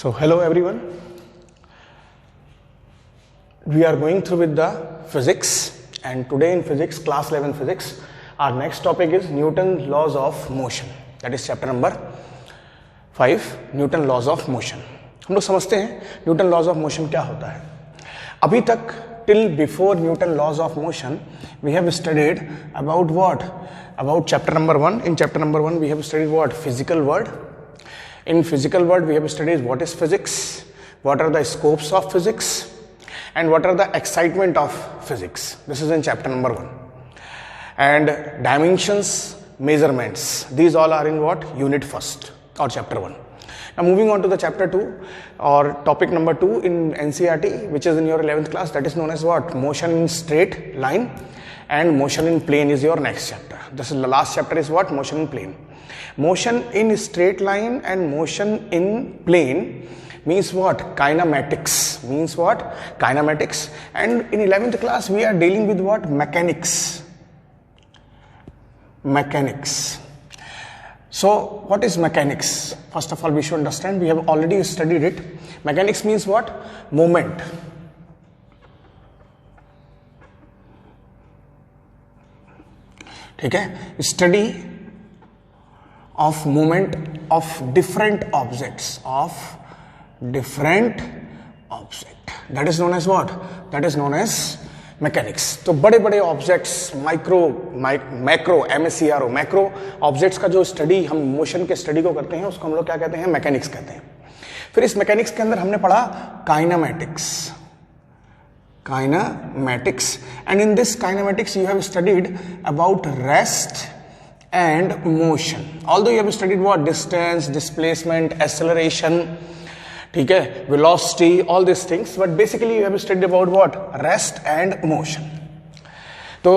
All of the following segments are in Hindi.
So hello everyone. We are going through with the physics, and today in physics, class 11 physics, our next topic is Newton's laws of motion. That is chapter number 5, Newton laws of motion. हम लोग समझते हैं न्यूटन लॉज ऑफ मोशन क्या होता है. अभी तक till before Newton laws of motion we have studied about what? About chapter number 1. In chapter number 1 we have studied what? Physical world. In physical world we have studied what is physics, what are the scopes of physics, and what are the excitement of physics. This is in chapter number 1. And dimensions, measurements, these all are in what? Unit first or chapter 1. Now moving on to the chapter 2 or topic number 2 in NCERT, which is in your 11th class, that is known as what? Motion in straight line, and motion in plane is your next chapter. This is the last chapter is what? Motion in plane. Motion in straight line and motion in plane means what? Kinematics. Means what? Kinematics. And in 11th class we are dealing with what? Mechanics. Mechanics. So what is mechanics? First of all we should understand, we have already studied it. Mechanics means what? Movement. ठीक है? Study of movement of different objects. That is known as what? That is known as mechanics. तो बड़े बड़े objects, macro MACRO, macro objects का जो स्टडी हम मोशन के स्टडी को करते हैं उसको हम लोग क्या कहते हैं? मैकेनिक्स कहते हैं. फिर इस मैकेनिक्स के अंदर हमने पढ़ा kinematics. And in this kinematics you have studied about rest and motion. Although you have studied what? Distance, displacement, acceleration, ठीक है, velocity, all these things, but basically you have studied about what? Rest and motion. So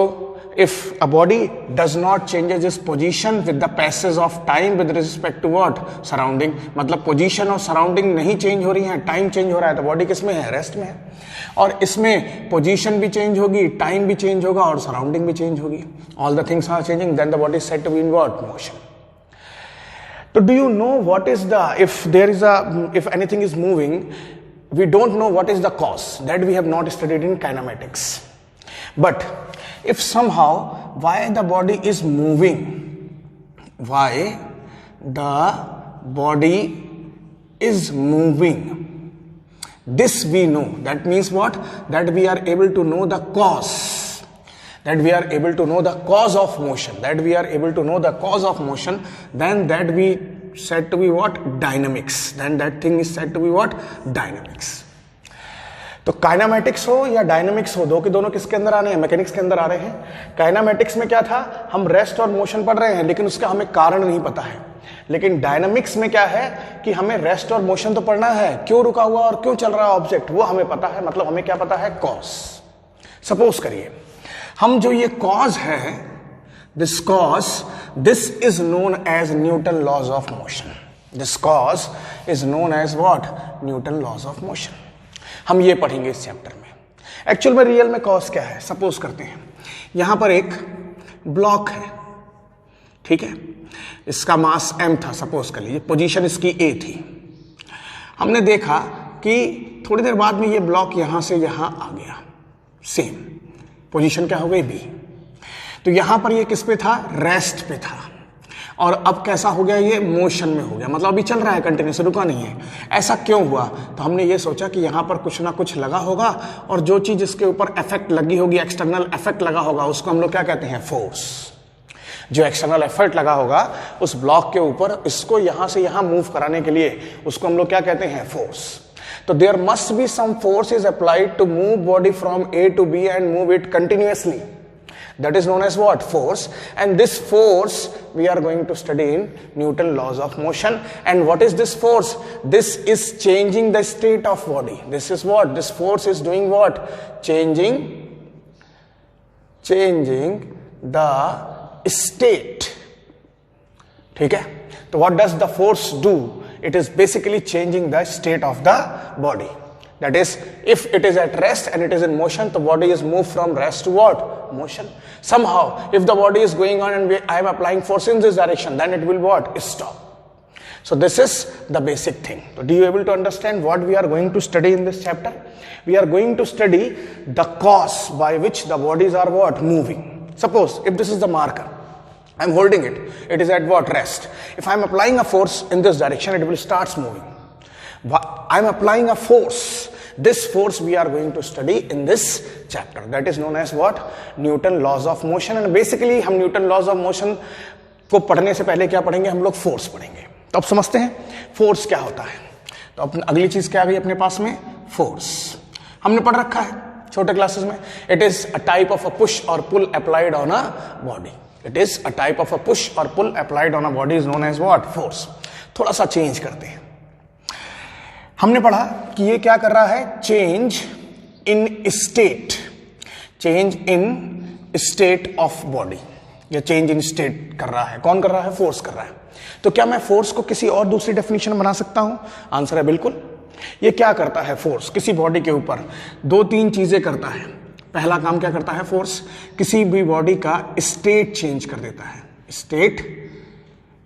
if a body does not changes its position with the passage of time with respect to what? Surrounding. मतलब position और surrounding नहीं change हो रही है, time change हो रहा है, तो body किस में है? Rest में है. और इसमें पोजीशन भी चेंज होगी, टाइम भी चेंज होगा और सराउंडिंग भी चेंज होगी. All the things are changing, then the body is said to be in what? Motion. तो do you know what is the, if anything is moving, we don't know what is the cause. That we have not studied in kinematics. But if somehow why the body is moving, this we know. That means what? That we are able to know the cause. That we are able to know the cause of motion. Then that we said to be what? Dynamics. Then that thing is said to be what? Dynamics. तो काइनेमैटिक्स हो या डायनामिक्स हो, दो के दोनों किसके अंदर आ रहे हैं? मैकेनिक्स के अंदर आ रहे हैं. काइनेमैटिक्स में क्या था? हम रेस्ट और मोशन पढ़ रहे हैं लेकिन उसका हमें कारण नहीं पता है. लेकिन डायनामिक्स में क्या है कि हमें रेस्ट और मोशन तो पढ़ना है, क्यों रुका हुआ और क्यों चल रहा है ऑब्जेक्ट वो हमें पता है. मतलब हमें क्या पता है? कॉज. सपोज करिए हम जो ये कॉज है, this is known as Newton laws of motion. This cause is known as what? Newton laws of motion. हम ये पढ़ेंगे इस चैप्टर में. एक्चुअल में रियल में कॉज क्या है? सपोज करते हैं यहां पर एक ब्लॉक है, ठीक है, इसका मास m था. सपोज कर लीजिए पोजीशन इसकी a थी. हमने देखा कि थोड़ी देर बाद में ये ब्लॉक यहां से यहां आ गया, सेम पोजीशन क्या हो गई? b. तो यहां पर ये किस पे था? रेस्ट पे था. और अब कैसा हो गया? ये मोशन में हो गया. मतलब अभी चल रहा है कंटिन्यूस, रुका नहीं है. ऐसा क्यों हुआ? तो हमने ये सोचा कि यहां पर कुछ ना कुछ लगा होगा और जो चीज इसके ऊपर इफेक्ट लगी होगी, एक्सटर्नल इफेक्ट लगा होगा, उसको हम लोग क्या कहते हैं? फोर्स. जो एक्सटर्नल एफर्ट लगा होगा उस ब्लॉक के ऊपर, इसको यहां से यहां मूव कराने के लिए, उसको हम लोग क्या कहते हैं? फोर्स. तो there must be some force is applied to move body from A to B and move it continuously. That is known as what? Force. And this force we are going to study in Newton laws of motion. And what is this force? This is changing the state of body. This is what? This force is doing what? Changing the state. ठीक है? तो what does the force do? It is basically changing the state of the body. That is, if it is at rest and it is in motion, the body is moved from rest to what? Motion. Somehow, if the body is going on and I am applying force in this direction, then it will what? Stop. So this is the basic thing. So do you able to understand what we are going to study in this chapter? We are going to study the cause by which the bodies are what? Moving. Suppose if this is the marker, I am holding it. It is at what? Rest. If I am applying a force in this direction, it will start moving. I am applying a force. This force we are going to study in this chapter. That is known as what? Newton laws of motion. And basically हम Newton laws of motion को पढ़ने से पहले क्या पढ़ेंगे? हम लोग फोर्स पढ़ेंगे. तो अब समझते हैं फोर्स क्या होता है. तो अब अगली चीज क्या आ गई अपने पास में? फोर्स. हमने पढ़ रखा है छोटे क्लासेस में. It is a type of a push और pull applied on a body. It is a type of a push और pull applied on a body is known as what? Force. थोड़ा सा चेंज करते हैं. हमने पढ़ा कि ये क्या कर रहा है? Change in state. Change in state of body. ये चेंज इन स्टेट कर रहा है. कौन कर रहा है? फोर्स कर रहा है. तो क्या मैं फोर्स को किसी और दूसरी डेफिनेशन बना सकता हूं? आंसर है बिल्कुल. ये क्या करता है? फोर्स किसी बॉडी के ऊपर 2-3 चीजें करता है. पहला काम क्या करता है फोर्स? किसी भी बॉडी का स्टेट चेंज कर देता है. स्टेट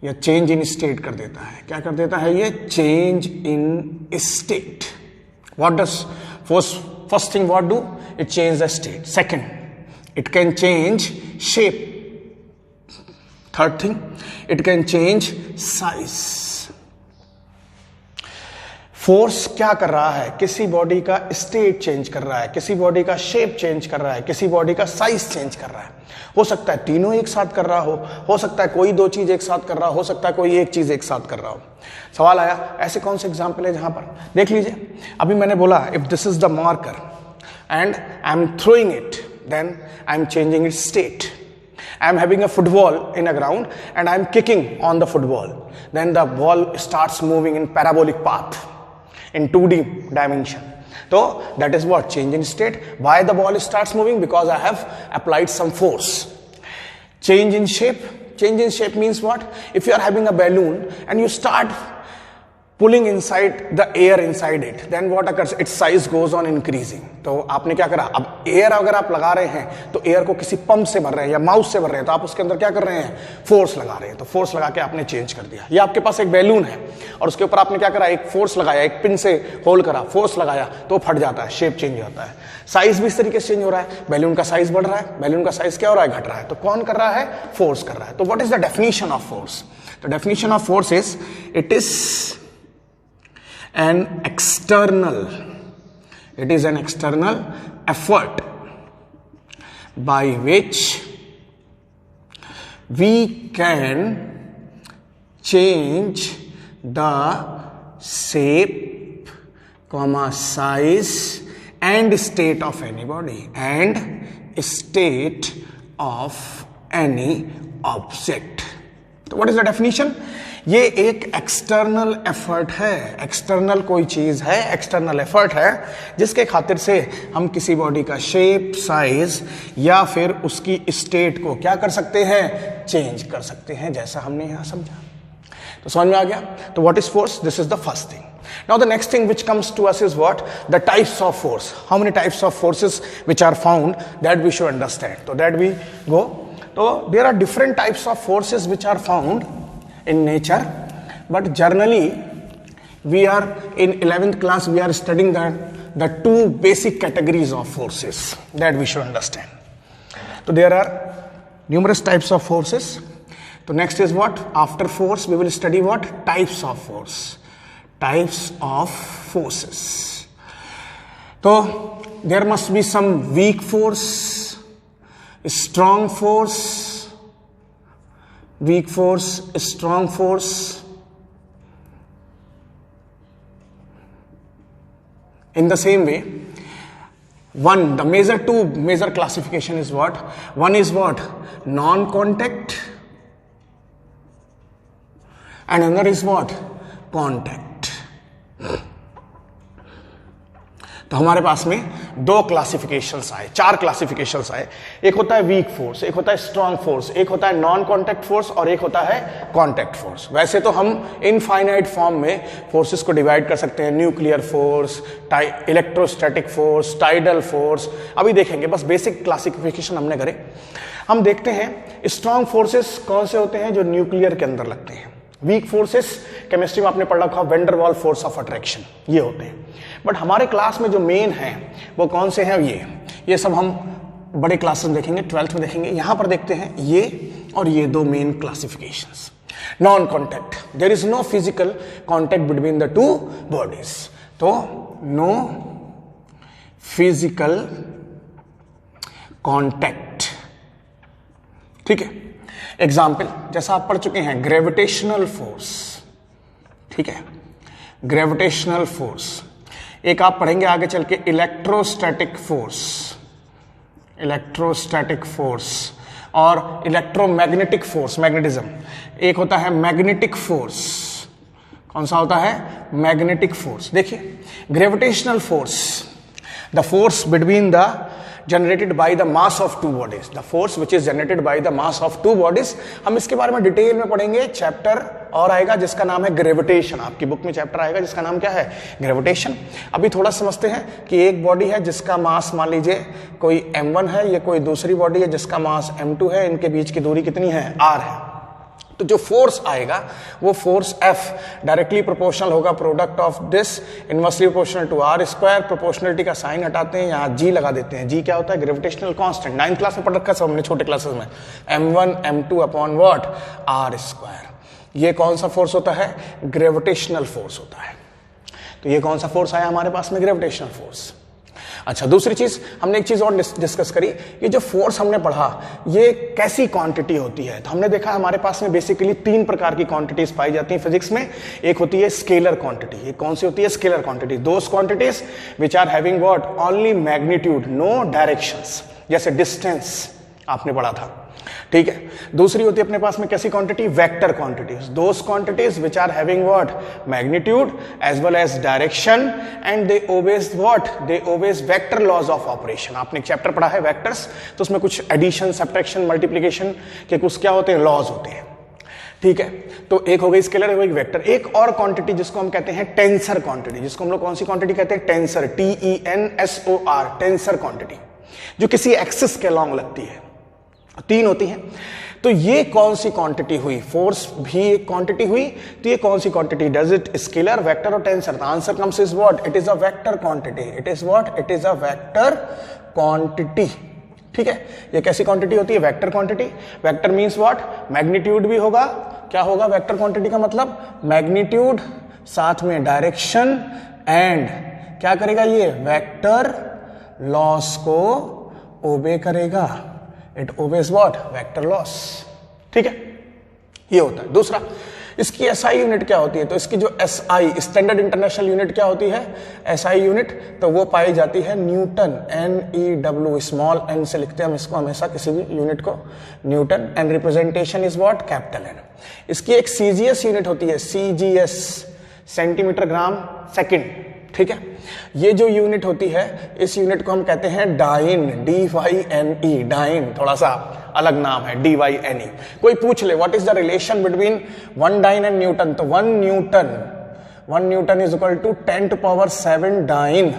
या चेंज इन स्टेट कर देता है. क्या कर देता है ये? Change in state. What does force? First thing what do? It change the state. Second, it can change shape. Third thing, it can change size. Force क्या कर रहा है? किसी बॉडी का स्टेट चेंज कर रहा है, किसी बॉडी का शेप चेंज कर रहा है, किसी बॉडी का साइज चेंज कर रहा है. हो सकता है तीनों एक साथ कर रहा हो सकता है कोई 2 चीज एक साथ कर रहा हो सकता है कोई एक चीज एक साथ कर रहा हो. सवाल आया ऐसे कौन से एग्जाम्पल है जहां पर? देख लीजिए. अभी मैंने बोला if this is the marker and I am throwing it, then I am changing its state. I am having a football in a ground and I am kicking on the football. Then the ball starts moving in parabolic path in 2D dimension. So that is what? Change in state. Why the ball starts moving? Because I have applied some force. Change in shape. Change in shape means what? If you are having a balloon and you start pulling inside the air inside it, then what occurs? Its size goes on increasing. तो आपने क्या करा? अब एयर अगर आप लगा रहे हैं तो एयर को किसी पंप से भर रहे हैं या माउस से भर रहे हैं, तो आप उसके अंदर क्या कर रहे हैं? फोर्स लगा रहे हैं. तो फोर्स लगा के आपने चेंज कर दिया. ये आपके पास एक बैलून है और उसके ऊपर आपने क्या करा? एक फोर्स लगाया, एक पिन से होल्ड करा, फोर्स लगाया तो फट जाता है, शेप चेंज हो जाता है. साइज भी इस तरीके से चेंज हो रहा है. बैलून का साइज बढ़ रहा है, बैलून का साइज क्या हो रहा है? घट रहा है. तो कौन कर रहा है? फोर्स कर रहा है. तो what is the definition of force? The definition of force is it is an external effort by which we can change the shape, size and state of any body and state of any object. So what is the definition? ये एक एक्सटर्नल एफर्ट है. एक्सटर्नल कोई चीज है, एक्सटर्नल एफर्ट है जिसके खातिर से हम किसी बॉडी का शेप, साइज या फिर उसकी स्टेट को क्या कर सकते हैं? चेंज कर सकते हैं, जैसा हमने यहां समझा. तो समझ में आ गया? तो what is force? This is the first thing. Now the next thing which comes to us is what? The types of force. How many types of forces which are found, that we should understand. तो दैट वी गो. तो there are different types of forces which are found in nature, but generally we are in 11th class we are studying the 2 basic categories of forces that we should understand. So there are numerous types of forces. So next is what? After force we will study what? Types of force. Types of forces. So there must be some weak force, strong force, weak force, strong force. In the same way, two major classification is what? One is what? Non-contact and another is what? Contact. तो हमारे पास में 2 क्लासिफिकेशंस आए, 4 क्लासिफिकेशंस आए. एक होता है वीक फोर्स, एक होता है स्ट्रॉन्ग फोर्स, एक होता है नॉन कॉन्टैक्ट फोर्स और एक होता है कॉन्टैक्ट फोर्स. वैसे तो हम इनफाइनाइट फॉर्म में फोर्सेस को डिवाइड कर सकते हैं. Nuclear force, electrostatic force, tidal force. अभी देखेंगे, बस बेसिक क्लासिफिकेशन हमने करे. हम देखते हैं स्ट्रॉन्ग फोर्सेस कौन से होते हैं? जो न्यूक्लियर के अंदर लगते हैं. वीक फोर्सेस केमिस्ट्री में आपने पढ़ रखा वेंडर वाल फोर्स ऑफ अट्रैक्शन, ये होते हैं। बट हमारे क्लास में जो मेन है वो कौन से हैं? ये सब हम बड़े क्लासेस में देखेंगे, 12th में देखेंगे। यहां पर देखते हैं ये और ये दो main classifications. Non contact, there is no physical contact between the two bodies, तो नो फिजिकल कॉन्टैक्ट, ठीक है। एग्जाम्पल जैसा आप पढ़ चुके हैं, ग्रेविटेशनल फोर्स, ठीक है, ग्रेविटेशनल फोर्स। एक आप पढ़ेंगे आगे चल के इलेक्ट्रोस्टैटिक फोर्स, इलेक्ट्रोस्टैटिक फोर्स और इलेक्ट्रोमैग्नेटिक फोर्स, मैग्नेटिज्म। एक होता है मैग्नेटिक फोर्स, कौन सा होता है? Magnetic force. देखिए gravitational force, the force between the generated by the mass of two bodies, the force which is generated by the mass of two bodies। हम इसके बारे में डिटेल में पढ़ेंगे, चैप्टर और आएगा जिसका नाम है ग्रेविटेशन। आपकी बुक में चैप्टर आएगा जिसका नाम क्या है? ग्रेविटेशन। अभी थोड़ा समझते हैं कि एक बॉडी है जिसका मास मान लीजिए कोई m1 है, ये कोई दूसरी बॉडी है जिसका मास m2 है, इनके बीच की दूरी कितनी है? r है। तो जो फोर्स आएगा वो फोर्स F डायरेक्टली प्रोपोर्शनल होगा product of this inversely proportional to r square. Proportionality का साइन हटाते हैं, यहाँ G लगा देते हैं। G क्या होता है? Gravitational constant. 9th क्लास में पढ़ रखा है सब हमने छोटे क्लासेस में, m1 m2 upon what? Are square. ये कौन सा फोर्स होता है? ग्रेविटेशनल फोर्स होता है। तो ये कौन सा फोर्स आया हमारे पास में? Gravitational force. अच्छा, दूसरी चीज हमने एक चीज और डिस्कस करी, ये जो फोर्स हमने पढ़ा ये कैसी क्वांटिटी होती है। तो हमने देखा हमारे पास में बेसिकली 3 प्रकार की क्वांटिटीज पाई जाती हैं फिजिक्स में। एक होती है स्केलर क्वांटिटी। ये कौन सी होती है? Scalar quantity. Those quantities which are having what? Only magnitude, no directions, जैसे डिस्टेंस आपने पढ़ा था, ठीक है। दूसरी होती है अपने पास में कैसी quantity? Vector quantities. Those quantities which are having what? Magnitude as well as direction and they obeys what? They obeys vector laws of operation. आपने एक चैप्टर पढ़ा है वेक्टर्स, तो उसमें कुछ एडिशन, सब्ट्रैक्शन, मल्टीप्लिकेशन के कुछ क्या होते हैं? लॉज होते हैं, ठीक है। तो एक हो गई स्केलर, एक वेक्टर। एक और क्वांटिटी जिसको हम कहते हैं टेंसर क्वांटिटी, जिसको हम लोग कौन सी क्वांटिटी कहते हैं? टेंसर, TENSOR, टेंसर क्वांटिटी, जो किसी एक्सिस के अलॉन्ग लगती है। 3 होती हैं। तो ये कौन सी क्वांटिटी हुई? फोर्स भी एक क्वांटिटी हुई, तो ये कौन सी quantity? Does it scalar, vector और tensor? The answer comes is what? It is a vector quantity. It is what? It is a vector quantity, ठीक है। ये कैसी क्वांटिटी होती है? Vector quantity. Vector means what? Magnitude भी होगा। क्या होगा वेक्टर क्वांटिटी का मतलब? मैग्नीट्यूड, साथ में डायरेक्शन एंड क्या करेगा? ये वेक्टर लॉस को ओबे करेगा। It obeys what? Vector loss, ठीक है। ये होता है। दूसरा, इसकी एसआई यूनिट क्या होती है? तो इसकी जो एसआई, स्टैंडर्ड इंटरनेशनल यूनिट क्या होती है? एसआई यूनिट, तो वो पाई जाती है न्यूटन, NEW, स्मॉल n से लिखते हैं हम इसको हमेशा, किसी भी यूनिट को, Newton. And representation is what? Capital N। इसकी एक CGS यूनिट होती है, CGS, सेंटीमीटर ग्राम सेकंड, ठीक है। ये जो यूनिट होती है, इस यूनिट को हम कहते हैं डाइन, DYNE, डाइन, थोड़ा सा अलग नाम है, DYNE। कोई पूछ ले what is the relation between 1 dyne and newton, तो 1 newton is equal to 10⁷ dyne,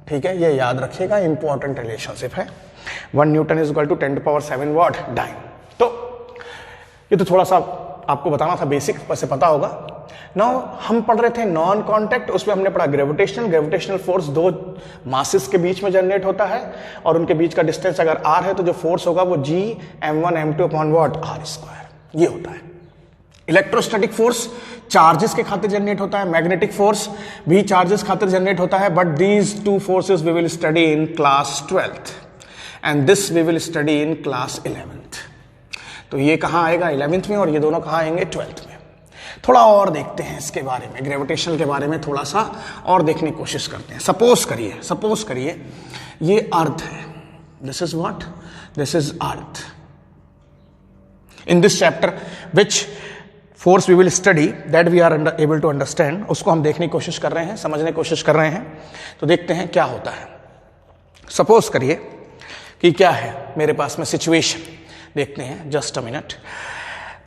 ठीक है। ये याद रखिएगा, इंपॉर्टेंट रिलेशनशिप है। 1 newton is equal to 10⁷ what? Dyne. तो ये तो थोड़ा सा आपको बताना था, बेसिक वैसे पता होगा। नाउ हम पढ़ रहे थे नॉन कॉन्टैक्ट, उसमें हमने पढ़ा ग्रेविटेशनल फोर्स 2 मासेस के बीच में जनरेट होता है और उनके बीच का डिस्टेंस अगर r है तो जो फोर्स होगा वो G m1 m2 upon what? r square. ये होता है। इलेक्ट्रोस्टैटिक फोर्स चार्जेस के खातिर जनरेट होता है, मैग्नेटिक फोर्स भी चार्जेस खातिर जनरेट होता है। But these 2 forces we will study in class 12th and this we will study in class 11th। तो ये कहाँ आएगा? 11th में, और ये दोनों कहाँ आएंगे? 12th में। थोड़ा और देखते हैं इसके बारे में, ग्रेविटेशन के बारे में थोड़ा सा और देखने की कोशिश करते हैं। सपोज करिए ये अर्थ है, this is what? This is earth. In this chapter which force we will study that we are able to understand, उसको हम देखने की कोशिश कर रहे हैं, समझने की कोशिश कर रहे हैं। तो देखते हैं क्या होता है। सपोज करिए कि क्या है मेरे पास में सिचुएशन, देखते हैं, जस्ट अ मिनट।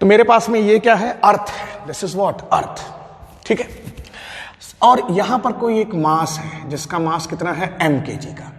तो मेरे पास में ये क्या है? अर्थ है, दिस इज व्हाट? अर्थ, ठीक है। और यहां पर कोई एक मास है जिसका मास कितना है? m kg का।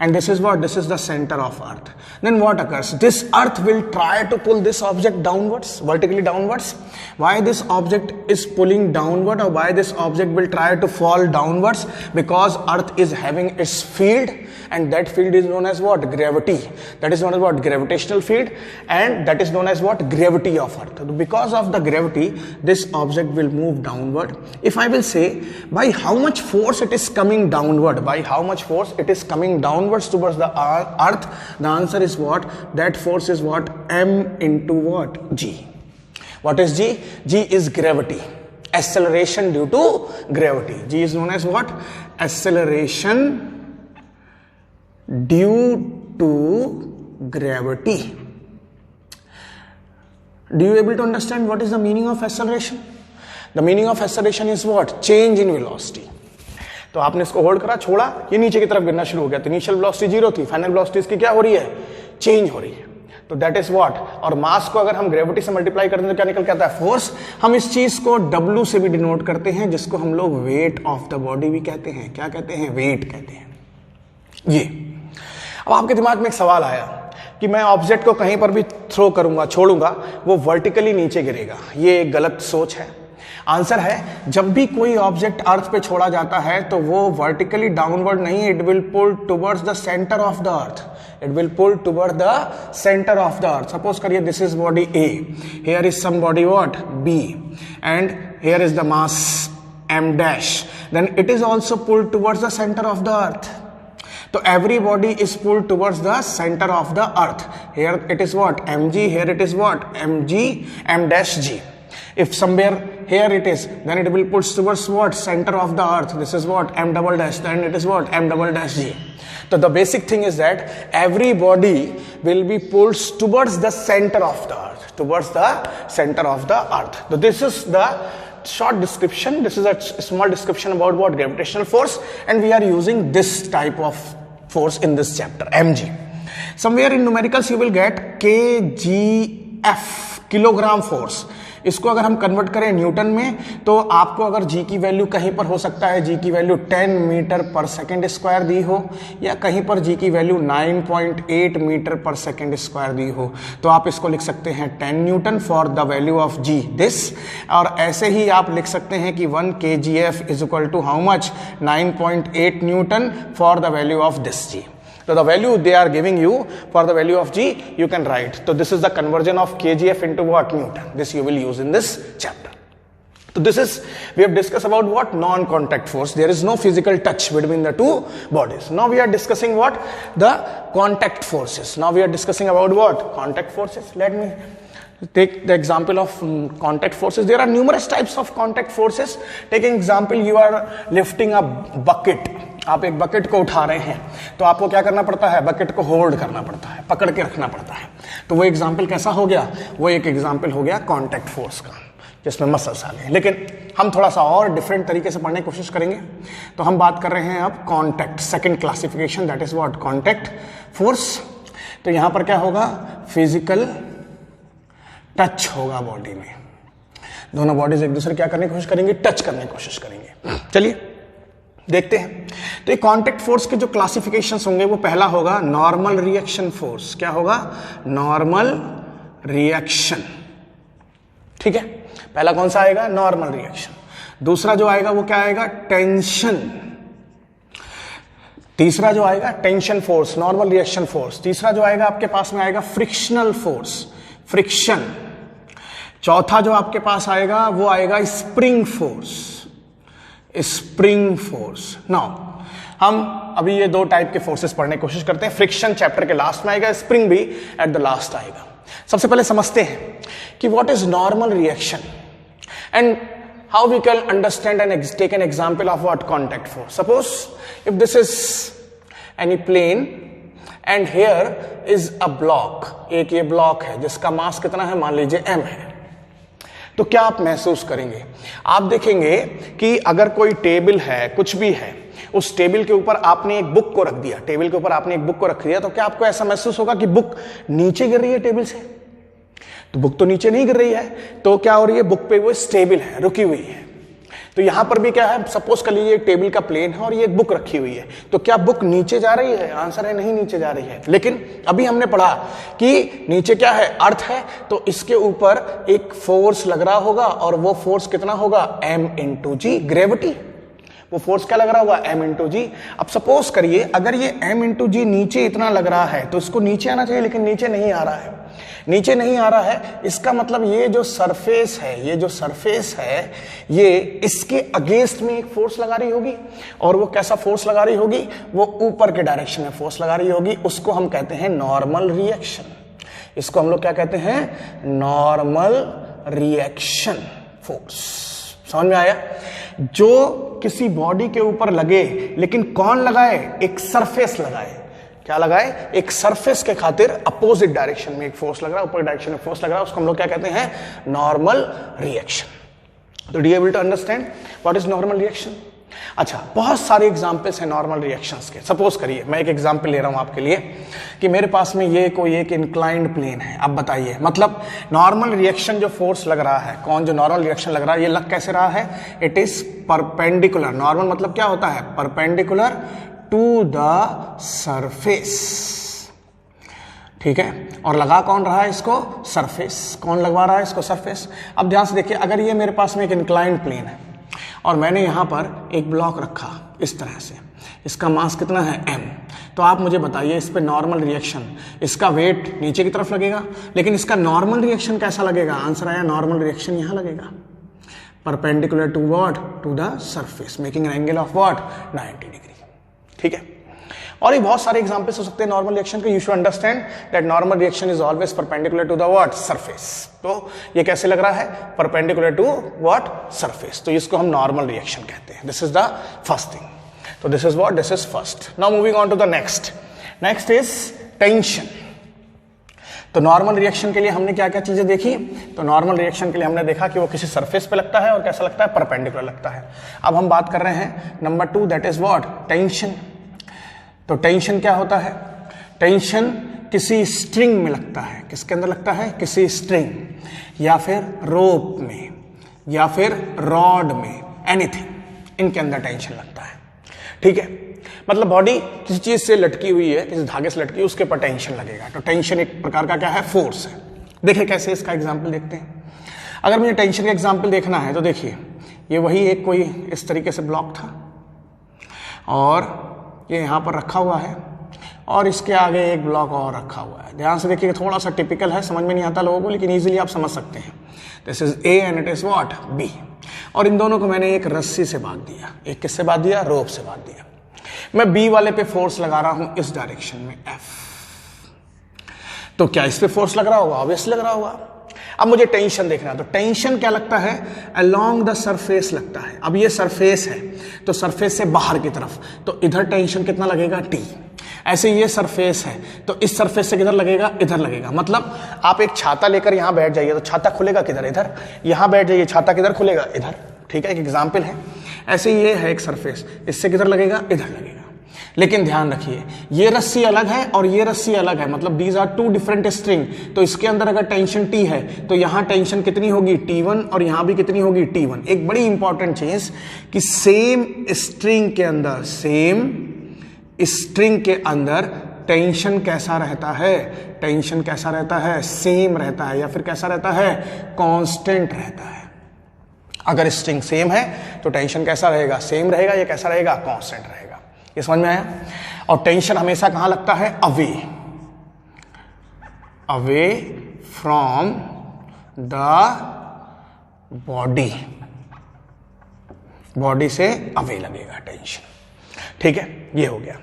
and this is what, this is the center of earth, then what occurs? This earth will try to pull this object downwards, vertically downwards. Why this object is pulling downward, or why this object will try to fall downwards? Because earth is having its field, and that field is known as what? Gravity. That is known as what? Gravitational field, and that is known as what? Gravity of earth. Because of the gravity, this object will move downward. If I will say by how much force it is coming downward, by how much force it is coming downwards towards the earth, the answer is what? That force is what? M into what? G. What is G? G is gravity. Acceleration due to gravity. G is known as what? Acceleration due to gravity. Do you able to understand what is the meaning of acceleration? The meaning of acceleration is what? Change in velocity. तो आपने इसको होल्ड करा, छोड़ा, ये नीचे की तरफ गिरना शुरू हो गया. तो इनिशियल वेलोसिटी 0 थी, फाइनल वेलोसिटी इसकी क्या हो रही है? चेंज हो रही है. तो दैट इज व्हाट. और मास को अगर हम ग्रेविटी से मल्टीप्लाई करते हैं तो क्या निकल के आता है? फोर्स. हम इस चीज को W से भी डिनोट करते हैं, जिसको हम लोग वेट ऑफ द बॉडी भी कहते हैं. क्या कहते हैं? वेट कहते हैं. ये अब आपके दिमाग में एक सवाल आया कि मैं ऑब्जेक्ट को कहीं पर भी थ्रो करूंगा, छोड़ूंगा, वो वर्टिकली नीचे गिरेगा. ये एक गलत सोच है. आंसर है, जब भी कोई ऑब्जेक्ट अर्थ पे छोड़ा जाता है तो वो वर्टिकली डाउनवर्ड नहीं, it will pull towards the centre of the earth. It will pull toward the center of the earth. Suppose करिए this is body A, here is some body what? B, and here is the mass M dash. Then it is also pulled towards the center of the earth. So every body is pulled towards the center of the earth. Here it is what? Mg. Here it is what? Mg, M dash G. If somewhere here it is, then it will push towards what? Center of the earth. This is what? M double dash. Then it is what? M double dash G. So the basic thing is that every body will be pulled towards the center of the earth. Towards the center of the earth. So this is the short description. This is a small description about what? Gravitational force. And we are using this type of force in this chapter, mg. Somewhere in numericals you will get kgf, kilogram force. इसको अगर हम कन्वर्ट करें न्यूटन में तो आपको अगर जी की वैल्यू कहीं पर हो सकता है, जी की वैल्यू 10 मीटर पर सेकेंड स्क्वायर दी हो, या कहीं पर जी की वैल्यू 9.8 मीटर पर सेकेंड स्क्वायर दी हो, तो आप इसको लिख सकते हैं 10 Newton for the value of ji this. और ऐसे ही आप लिख सकते हैं कि 1 kgf is equal to how much? 9.8 newton for the value of this g. So the value they are giving you for the value of G, you can write. So this is the conversion of kgf into what? Newton. This you will use in this chapter. So this is, we have discussed about what? Non-contact force. There is no physical touch between the two bodies. Now we are discussing what? The contact forces. Now we are discussing about what? Contact forces. Let me take the example of contact forces. There are numerous types of contact forces. Take an example, you are lifting a bucket. आप एक बकेट को उठा रहे हैं तो आपको क्या करना पड़ता है? बकेट को होल्ड करना पड़ता है, पकड़ के रखना पड़ता है. तो वो एग्जाम्पल कैसा हो गया? वो एक एग्जाम्पल हो गया कॉन्टैक्ट फोर्स का, जिसमें मसल्स आ गए. लेकिन हम थोड़ा सा और डिफरेंट तरीके से पढ़ने की कोशिश करेंगे. तो हम बात कर रहे हैं अब contact, second classification, that is what? Contact force. तो यहां पर क्या होगा? फिजिकल टच होगा बॉडी में. दोनों बॉडीज एक दूसरे क्या करने की कोशिश करेंगे? टच करने की कोशिश करेंगे. चलिए देखते हैं. तो ये कांटेक्ट फोर्स के जो क्लासिफिकेशंस होंगे वो पहला होगा नॉर्मल रिएक्शन फोर्स. क्या होगा? Normal reaction. ठीक है, पहला कौन सा आएगा? Normal reaction. दूसरा जो आएगा वो क्या आएगा? टेंशन. तीसरा जो आएगा tension force, normal reaction force. तीसरा जो आएगा आपके पास में आएगा फ्रिक्शनल फोर्स, फ्रिक्शन. चौथा जो आपके पास आएगा वो आएगा spring force, spring force. Now हम अभी ये दो टाइप के फोर्सेस पढ़ने की कोशिश करते हैं. फ्रिक्शन चैप्टर के लास्ट में आएगा, स्प्रिंग भी एट द लास्ट आएगा. सबसे पहले समझते हैं कि what is normal reaction and how we can understand and take an example of what? Contact force. Suppose if this is any plane and here is a block. एक ये ब्लॉक है जिसका मास कितना है? मान लीजिए m है. तो क्या आप महसूस करेंगे? आप देखेंगे कि अगर कोई टेबल है, कुछ भी है, उस टेबल के ऊपर आपने एक बुक को रख दिया, टेबल के ऊपर आपने एक बुक को रख दिया, तो क्या आपको ऐसा महसूस होगा कि बुक नीचे गिर रही है टेबल से? तो बुक तो नीचे नहीं गिर रही है, तो क्या हो रही है? बुक पे वो स्टेबल है, रुकी हुई है. तो यहां पर भी क्या है, सपोज कर लीजिए टेबल का प्लेन है और ये एक बुक रखी हुई है, तो क्या बुक नीचे जा रही है? आंसर है नहीं नीचे जा रही है। लेकिन अभी हमने पढ़ा कि नीचे क्या है, अर्थ है, तो इसके ऊपर एक फोर्स लग रहा होगा और वो फोर्स कितना होगा, m इंटू जी, ग्रेविटी। वो फोर्स क्या लग रहा होगा, m इंटू जी। अब सपोज करिए अगर ये m इंटू जी नीचे इतना लग रहा है तो इसको नीचे आना चाहिए, लेकिन नीचे नहीं आ रहा है, नीचे नहीं आ रहा है। इसका मतलब ये जो सरफेस है, ये जो सरफेस है, ये इसके अगेंस्ट में एक फोर्स लगा रही होगी, और वो कैसा फोर्स लगा रही होगी, वो ऊपर के डायरेक्शन में फोर्स लगा रही होगी। उसको हम कहते हैं नॉर्मल रिएक्शन। इसको हम लोग क्या कहते हैं, नॉर्मल रिएक्शन फोर्स। समझ में आया? जो किसी बॉडी के ऊपर लगे, लेकिन कौन लगाए, एक सरफेस लगाए। क्या लगाए, एक सरफेस के खातिर अपोजिट डायरेक्शन में एक फोर्स लग रहा है, ऊपर डायरेक्शन में फोर्स लग रहा है, उसको हम लोग क्या कहते हैं, नॉर्मल रिएक्शन। तो do you able to understand what is normal reaction? अच्छा, बहुत सारे एग्जांपल्स हैं नॉर्मल रिएक्शंस के। सपोज करिए मैं एक एग्जांपल ले रहा हूं आपके लिए कि मेरे पास में ये कोई एक इंक्लाइंड प्लेन है। अब बताइए, मतलब नॉर्मल रिएक्शन जो फोर्स लग रहा है, कौन जो नॉर्मल रिएक्शन लग रहा है, ये लग कैसे रहा है, इट इज परपेंडिकुलर। नॉर्मल मतलब क्या होता है, परपेंडिकुलर टू द सरफेस, ठीक है। और लगा कौन रहा है इसको, सरफेस। कौन लगवा रहा है इसको, सरफेस। अब ध्यान से देखिए, अगर ये मेरे पास में एक इंक्लाइंड प्लेन है और मैंने यहां पर एक ब्लॉक रखा इस तरह से, इसका मास कितना है, m, तो आप मुझे बताइए इस पे नॉर्मल रिएक्शन, इसका वेट नीचे की तरफ लगेगा, लेकिन इसका नॉर्मल रिएक्शन कैसा लगेगा? आंसर आया नॉर्मल रिएक्शन यहां लगेगा, perpendicular to what, to the surface, making an angle of what, 90 degree. ठीक है। और ये बहुत सारे एग्जांपल्स हो सकते हैं नॉर्मल रिएक्शन के। You should understand that normal reaction is always perpendicular to the what, surface. तो ये कैसे लग रहा है, परपेंडिकुलर टू व्हाट, सरफेस। तो इसको हम नॉर्मल रिएक्शन कहते हैं। This is the first thing. तो this is what, this is first. Now moving on to the next. Next is tension. तो नॉर्मल रिएक्शन के लिए हमने क्या क्या चीजें देखी? तो नॉर्मल रिएक्शन के लिए हमने देखा कि वो किसी सरफेस पे लगता है और कैसा लगता है, परपेंडिकुलर लगता है। अब हम बात कर रहे हैं number 2, that is what, tension. तो टेंशन क्या होता है? टेंशन किसी स्ट्रिंग में लगता है। किसके अंदर लगता है? किसी स्ट्रिंग, या फिर रोप में, या फिर रॉड में, एनीथिंग, इनके अंदर टेंशन लगता है। ठीक है। मतलब बॉडी किसी चीज से लटकी हुई है, किसी धागे से लटकी है, उसके ऊपर टेंशन लगेगा। तो टेंशन एक प्रकार का क्या है, फोर्स है। देखिए कैसे इसका एग्जाम्पल देखते हैं। अगर मुझे टेंशन का एग्जाम्पल देखना है तो देखिए, ये वही एक कोई इस तरीके से ब्लॉक था और ये यहां पर रखा हुआ है और इसके आगे एक ब्लॉक और रखा हुआ है। ध्यान से देखिए, थोड़ा सा टिपिकल है, समझ में नहीं आता लोगों को, लेकिन इजीली आप समझ सकते हैं। This is A and it is what, B. और इन दोनों को मैंने एक रस्सी से बांध दिया। एक किससे बांध दिया? रोप से बांध दिया। मैं बी वाले पे फोर्स लगा रहा हूं इस डायरेक्शन में, एफ। तो क्या इस पे फोर्स लग रहा होगा? ऑब्वियसली लग रहा होगा। अब मुझे टेंशन देखना है, तो टेंशन क्या लगता है? अलोंग द सरफेस लगता है। अब ये सरफेस है, तो सरफेस से बाहर की तरफ, तो इधर टेंशन कितना लगेगा, टी। ऐसे ये सरफेस है, तो इस सरफेस से किधर लगेगा, इधर लगेगा। मतलब आप एक छाता लेकर यहां बैठ जाइए तो छाता खुलेगा किधर, इधर। यहां बैठ जाइए, छाता किधर खुलेगा, इधर। ठीक है, एक एग्जाम्पल है। ऐसे ये है एक सरफेस, इससे किधर लगेगा, इधर लगेगा। लेकिन ध्यान रखिए, ये रस्सी अलग है और ये रस्सी अलग है, मतलब these are two different string. तो इसके अंदर अगर टेंशन टी है तो यहां टेंशन कितनी होगी, T1, और यहां भी कितनी होगी, T1। एक बड़ी इंपॉर्टेंट चीज कि सेम स्ट्रिंग के अंदर, सेम स्ट्रिंग के अंदर टेंशन कैसा रहता है? टेंशन कैसा रहता है? सेम रहता है, या फिर कैसा रहता है, कांस्टेंट रहता है। अगर स्ट्रिंग सेम है तो टेंशन कैसा रहेगा, सेम रहेगा, या कैसा रहेगा, कांस्टेंट रहेगा। ये समझ में आया? और टेंशन हमेशा कहां लगता है, away, away from the body, body से अवे लगेगा टेंशन। ठीक है, ये हो गया।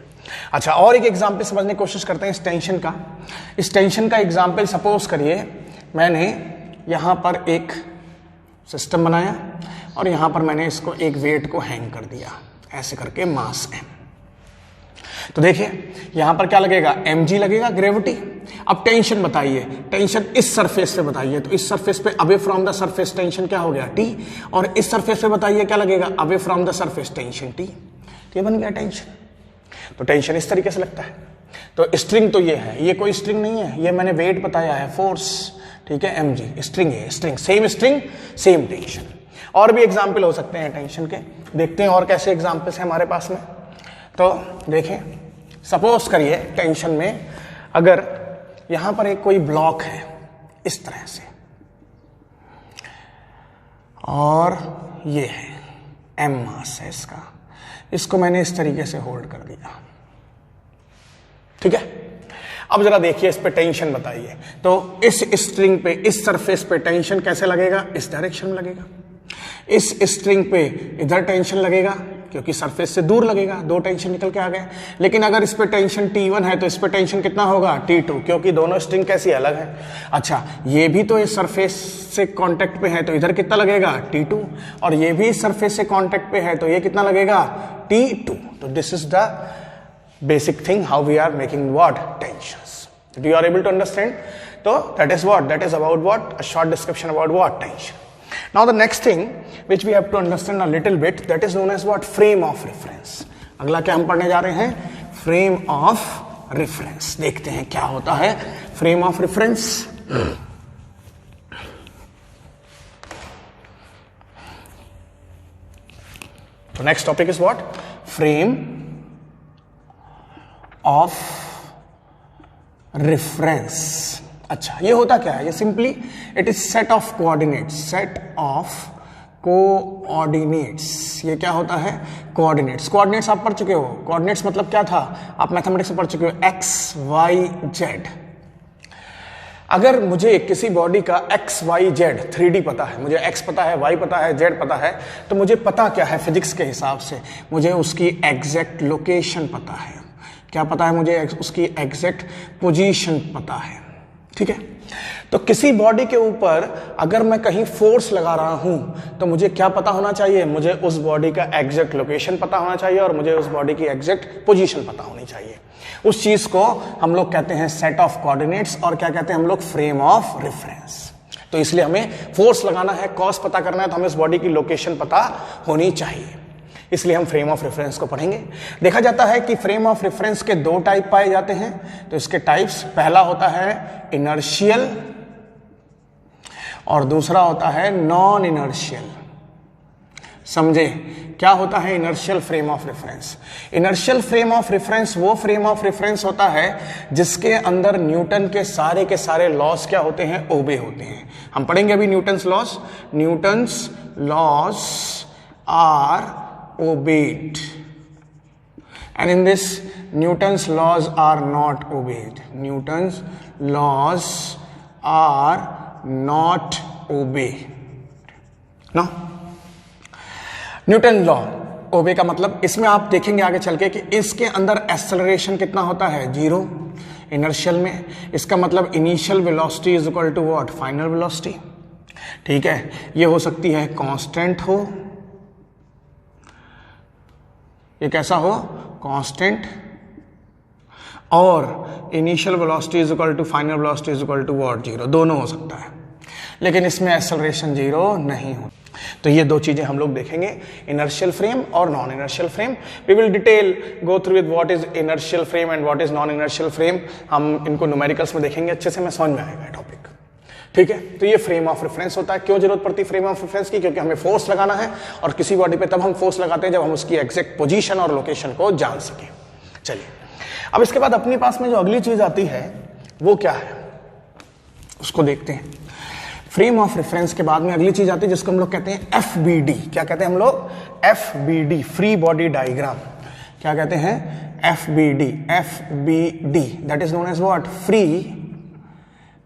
अच्छा, और एक एग्जाम्पल समझने की कोशिश करते हैं इस टेंशन का। इस टेंशन का एग्जाम्पल सपोज करिए मैंने यहां पर एक सिस्टम बनाया और यहां पर मैंने इसको एक वेट को हैंग कर दिया, ऐसे करके मास m। तो देखिए यहां पर क्या लगेगा, mg लगेगा, ग्रेविटी। अब टेंशन बताइए, टेंशन इस सरफेस पे बताइए, तो इस सरफेस पे away from the surface tension क्या हो गया, T। और इस सरफेस पे बताइए क्या लगेगा, away from the surface tension T। तो ये बन गया टेंशन। तो टेंशन इस तरीके से लगता है। तो स्ट्रिंग तो ये है, ये कोई स्ट्रिंग नहीं है, ये मैंने वेट बताया है, फोर्स। ठीक है, mg स्ट्रिंग है, स्ट्रिंग, सेम टेंशन। और भी एग्जाम्पल हो सकते हैं टेंशन के, देखते हैं और कैसे एग्जाम्पल्स हैं हमारे पास में। तो देखें, सपोज करिए टेंशन में अगर यहां पर एक कोई ब्लॉक है इस तरह से, और ये है m मास है इसका, इसको मैंने इस तरीके से होल्ड कर दिया, ठीक है। अब जरा देखिए इस पे टेंशन बताइए, तो इस स्ट्रिंग पे, इस सरफेस पे टेंशन कैसे लगेगा? इस डायरेक्शन में लगेगा। इस स्ट्रिंग पे इधर टेंशन लगेगा क्योंकि सरफेस से दूर लगेगा, दो टेंशन निकल के आ गए। लेकिन अगर इस पे टेंशन T1 है तो इस पे टेंशन कितना होगा? T2, क्योंकि दोनों स्ट्रिंग कैसी अलग है। अच्छा, ये भी तो इस सरफेस से कांटेक्ट पे है तो इधर कितना लगेगा? T2, और ये भी इस सरफेस से कांटेक्ट पे है तो ये कितना लगेगा? T2। तो this is the basic thing how we are making what? Tensions. Do you are able to understand? So that is what? That is about what? A short description about what? Tension. Now the next thing which we have to understand a little bit, that is known as what? Frame of reference. अगला क्या हम पढ़ने जा रहे हैं? Frame of reference. देखते हैं क्या होता है frame of reference. So next topic is what? Frame of reference. अच्छा, ये होता क्या है? ये simply it is set of coordinates, set of coordinates. ये क्या होता है? कोऑर्डिनेट्स। कोऑर्डिनेट्स आप पढ़ चुके हो। कोऑर्डिनेट्स मतलब क्या था? आप मैथमेटिक्स में पढ़ चुके हो, एक्स वाई जेड। अगर मुझे किसी बॉडी का एक्स वाई जेड 3D पता है, मुझे एक्स पता है, वाई पता है, जेड पता है, तो मुझे पता क्या है फिजिक्स के हिसाब से? मुझे उसकी एग्जैक्ट लोकेशन पता है। क्या पता है मुझे? उसकी एग्जैक्ट पोजीशन पता है, ठीक है। तो किसी बॉडी के ऊपर अगर मैं कहीं फोर्स लगा रहा हूं तो मुझे क्या पता होना चाहिए? मुझे उस बॉडी का एग्जैक्ट लोकेशन पता होना चाहिए और मुझे उस बॉडी की एग्जैक्ट पोजीशन पता होनी चाहिए। उस चीज को हम लोग कहते हैं सेट ऑफ कोऑर्डिनेट्स, और क्या कहते हैं हम लोग? Frame of reference. तो इसलिए हमें फोर्स लगाना है, कॉस पता करना है, तो हमें उस बॉडी की लोकेशन पता होनी चाहिए, इसलिए हम फ्रेम ऑफ रेफरेंस को पढ़ेंगे। देखा जाता है कि फ्रेम ऑफ रेफरेंस के दो टाइप पाए जाते हैं। तो इसके टाइप्स, पहला होता है इनर्शियल और दूसरा होता है नॉन इनर्शियल। समझे क्या होता है inertial frame of reference? Inertial frame of reference वो फ्रेम ऑफ रेफरेंस होता है जिसके अंदर न्यूटन के सारे लॉस क्या होते हैं? ओबे होते हैं। हम पढ़ेंगे अभी Newton's laws. Newton's laws are obeyed, and in this Newton's laws are not obeyed. Newton's laws are not obeyed. No? Newton law ओबे का मतलब, इसमें आप देखेंगे आगे चल के कि इसके अंदर एक्सेलरेशन कितना होता है? 0 इनर्शियल में। इसका मतलब initial velocity is equal to what? Final velocity, ठीक है। ये हो सकती है कांस्टेंट हो, ये कैसा हो? कांस्टेंट, और initial velocity is equal to final velocity is equal to what? 0, दोनों हो सकता है, लेकिन इसमें एक्सेलरेशन 0 नहीं हो। तो ये दो चीजें हम लोग देखेंगे, इनर्शियल फ्रेम और non inertial frame. We will detail go through with what is inertial frame and what is non inertial frame. हम इनको न्यूमेरिकल्स में देखेंगे, अच्छे से हमें समझ में आएगा टॉपिक, ठीक है। तो ये फ्रेम ऑफ रेफरेंस होता है। क्यों जरूरत पड़ती है फ्रेम ऑफ रेफरेंस की? क्योंकि हमें फोर्स लगाना है, और किसी बॉडी पे तब हम फोर्स लगाते हैं जब हम उसकी एग्जैक्ट पोजीशन और लोकेशन को जान सकें। चलिए, अब इसके बाद अपने पास में जो अगली चीज आती है वो क्या है, उसको देखते हैं। फ्रेम ऑफ रेफरेंस के बाद में अगली चीज आती है जिसको हम लोग कहते हैं FBD। क्या कहते हैं हम लोग? FBD, free body diagram. क्या कहते हैं? FBD। FBD that is known as what? Free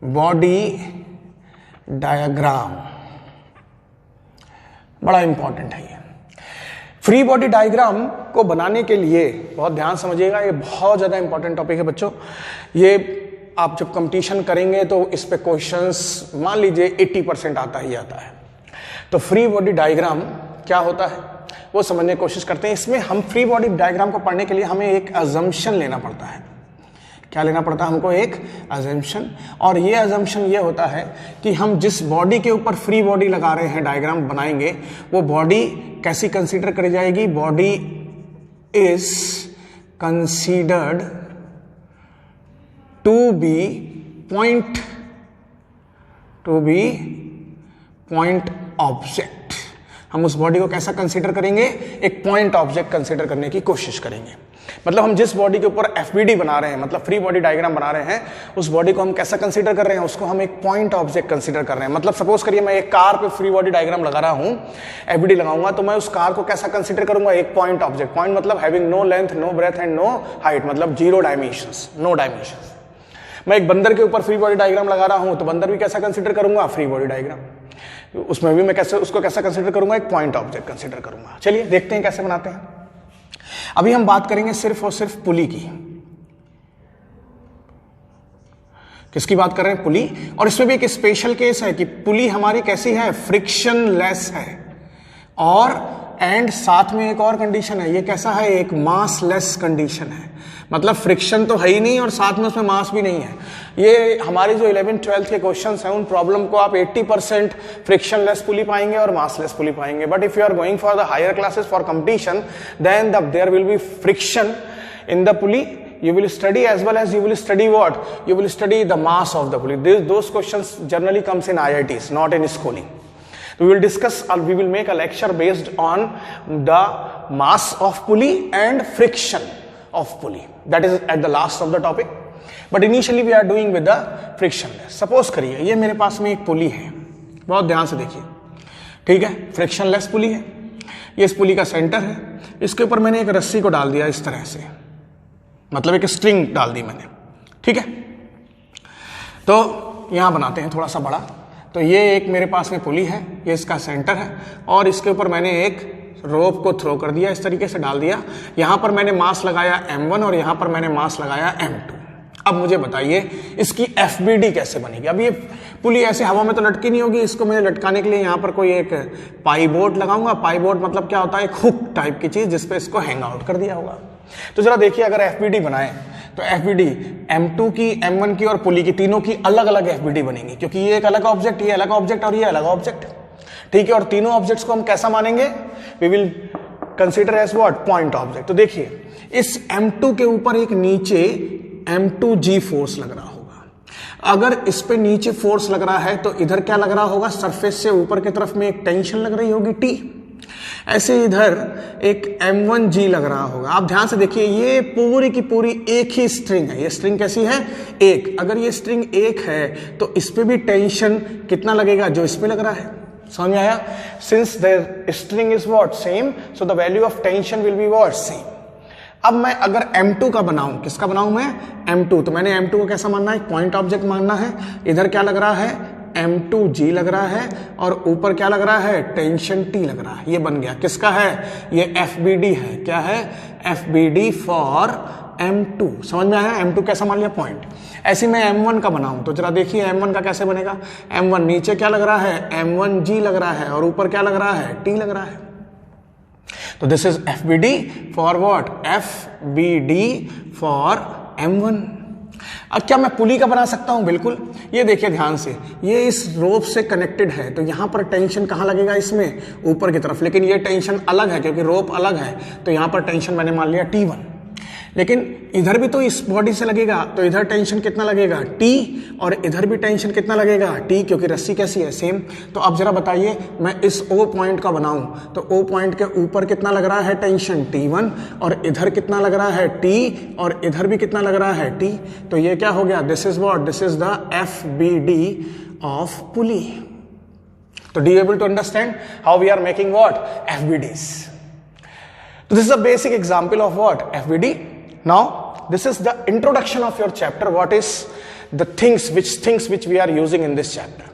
body diagram. बड़ा इंपॉर्टेंट है ये फ्री बॉडी डायग्राम को बनाने के लिए। बहुत ध्यान समझिएगा, ये बहुत ज्यादा इंपॉर्टेंट टॉपिक है बच्चों। ये आप जब कंपटीशन करेंगे तो इस पे क्वेश्चंस मान लीजिए 80% आता ही आता है। तो फ्री बॉडी डायग्राम क्या होता है वो समझने की कोशिश करते हैं। इसमें हम फ्री बॉडी डायग्राम को पढ़ने के लिए हमें एक अजम्पशन लेना पड़ता है। क्या लेना पड़ता है हमको? एक अजम्पशन। और ये अजम्पशन ये होता है कि हम जिस बॉडी के ऊपर फ्री बॉडी लगा रहे हैं, डायग्राम बनाएंगे, वो बॉडी कैसी कंसीडर करी जाएगी? Body is considered to be point object. हम उस बॉडी को कैसा कंसीडर करेंगे, एक पॉइंट ऑब्जेक्ट कंसीडर करने की कोशिश करेंगे। मतलब हम जिस बॉडी के ऊपर एफबीडी बना रहे हैं, मतलब फ्री बॉडी डायग्राम बना रहे हैं, उस बॉडी को हम कैसा कंसीडर कर रहे हैं, उसको हम एक पॉइंट ऑब्जेक्ट कंसीडर कर रहे हैं। मतलब सपोज करिए मैं एक कार पे फ्री बॉडी डायग्राम लगा रहा हूं, एफबीडी लगाऊंगा, तो मैं उस कार को कैसा कंसीडर करूंगा, एक पॉइंट ऑब्जेक्ट। पॉइंट मतलब having no length, no breadth and no height, मतलब जीरो डायमेंशंस, नो डायमेंशंस। मैं एक बंदर के ऊपर फ्री बॉडी डायग्राम लगा रहा हूं, तो बंदर भी कैसा कंसीडर करूंगा, फ्री बॉडी डायग्राम। उसमें भी मैं उसको कैसा कंसीडर करूंगा, एक पॉइंट ऑब्जेक्ट कंसीडर करूंगा। चलिए देखते हैं कैसे बनाते हैं। अभी हम बात करेंगे सिर्फ और सिर्फ पुली की। किसकी बात कर रहे हैं, पुली। और इसमें भी एक स्पेशल केस है कि पुली हमारी कैसी है, फ्रिक्शन लेस है, और एंड साथ में एक और कंडीशन है, ये कैसा है, एक मास लेस कंडीशन है। मतलब फ्रिक्शन तो है ही नहीं और साथ में उसमें मास भी नहीं है। ये हमारे जो 11th-12th के क्वेश्चंस हैं, उन प्रॉब्लम को आप 80% फ्रिक्शन लेस पुली पाएंगे और मास लेस पुली पाएंगे। But if you are going for the higher classes for competition, then there will be friction in the pulley. You will study as well as you will study what? You will study the mass of the pulley. Those questions generally comes in IITs, not in schooling. We will discuss, we will make a lecture based on the mass of pulley and friction of pulley. That is at the last of the topic. But initially we are doing with the frictionless. Suppose करिए ये मेरे पास में एक पुली है, बहुत ध्यान से देखिए, ठीक है, फ्रिक्शनलेस पुली है, ये इस पुली का सेंटर है, इसके ऊपर मैंने एक रस्सी को डाल दिया इस तरह से, मतलब एक स्ट्रिंग डाल दी मैंने, ठीक है। तो यहां बनाते हैं थोड़ा सा बड़ा। तो ये एक मेरे पास में पुली है, ये इसका सेंटर है, और इसके ऊपर मैंने एक रोप को थ्रो कर दिया, इस तरीके से डाल दिया। यहां पर मैंने मास लगाया m1 और यहां पर मैंने मास लगाया m2। अब मुझे बताइए इसकी FBD कैसे बनेगी। अब ये पुली ऐसे हवा में तो लटकी नहीं होगी, इसको मैंने लटकाने के लिए यहाँ पर कोई एक पाई बोर्ड लगाऊंगा। पाई बोर्ड मतलब क्या होता है, एक हुक टाइप की चीज जिसपे इसको हैंग आउट कर दिया होगा। तो जरा देखिए, अगर FBD बनाए तो FBD M2 की, M1 की और पुली की, तीनों की अलग अलग FBD बनेंगी, क्योंकि ये एक अलग ऑब्जेक्ट, ये अलग ऑब्जेक्ट और ये अलग ऑब्जेक्ट, ठीक है। और तीनों ऑब्जेक्ट्स को हम कैसा मानेंगे, we will consider as what, point object. तो देखिए इस M2 के ऊपर एक नीचे M2G फोर्स लग रहा होगा। अगर इस पे नीचे फोर्स लग रहा है तो इधर क्या लग रहा होगा, सरफेस से ऊपर की तरफ में एक टेंशन लग रही होगी T। ऐसे इधर एक M1G लग रहा होगा। आप ध्यान से देखिए, ये पूरी की पूरी एक ही स्ट्रिंग है। ये स्ट्रिंग कैसी है, एक। अगर ये स्ट्रिंग एक है तो इस पे भी टेंशन कितना लगेगा, जो इस पे लग रहा है। समझ में आया? Since the string is what, same, so the value of tension will be what, same. अब मैं अगर M2 का बनाऊं, किसका बनाऊं मैं, M2, तो मैंने M2 को कैसा मानना है, पॉइंट ऑब्जेक्ट मानना है। इधर क्या लग रहा है, M2G लग रहा है, और ऊपर क्या लग रहा है, टेंशन T लग रहा है। ये बन गया, किसका है, ये FBD है। क्या है, FBD फॉर M2। समझ में आया? M2 कैसा मान लिया, पॉइंट। ऐसे मैं M1 का बनाऊं तो जरा देखिए M1 का कैसे बनेगा। M1 नीचे क्या लग रहा है, M1G लग रहा है, और ऊपर क्या लग रहा है, T लग रहा है। तो this is FBD for what, FBD for M1। अब क्या मैं पुली का बना सकता हूं, बिल्कुल। ये देखिए ध्यान से, ये इस रोप से कनेक्टेड है, तो यहां पर टेंशन कहां लगेगा, इसमें ऊपर की तरफ। लेकिन ये टेंशन अलग है क्योंकि रोप अलग है, तो यहां पर टेंशन मैंने मान लिया T1। लेकिन इधर भी तो इस बॉडी से लगेगा, तो इधर टेंशन कितना लगेगा, T, और इधर भी टेंशन कितना लगेगा, T, क्योंकि रस्सी कैसी है, सेम। तो अब जरा बताइए, मैं इस O पॉइंट का बनाऊं तो O पॉइंट के ऊपर कितना लग रहा है टेंशन, T1, और इधर कितना लग रहा है, T, और इधर भी कितना लग रहा है, T। तो ये क्या हो गया, this is what, this is the FBD of pulley. तो do you able to understand how we are making what, FBDs। तो this is a basic example of what, FBD. Now this is the introduction of your chapter. What is the things which we are using in this chapter.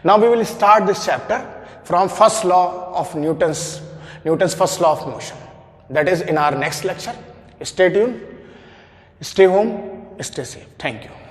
Now we will start this chapter from first law of Newton's first law of motion. That is in our next lecture. Stay tuned, stay home, stay safe. Thank you.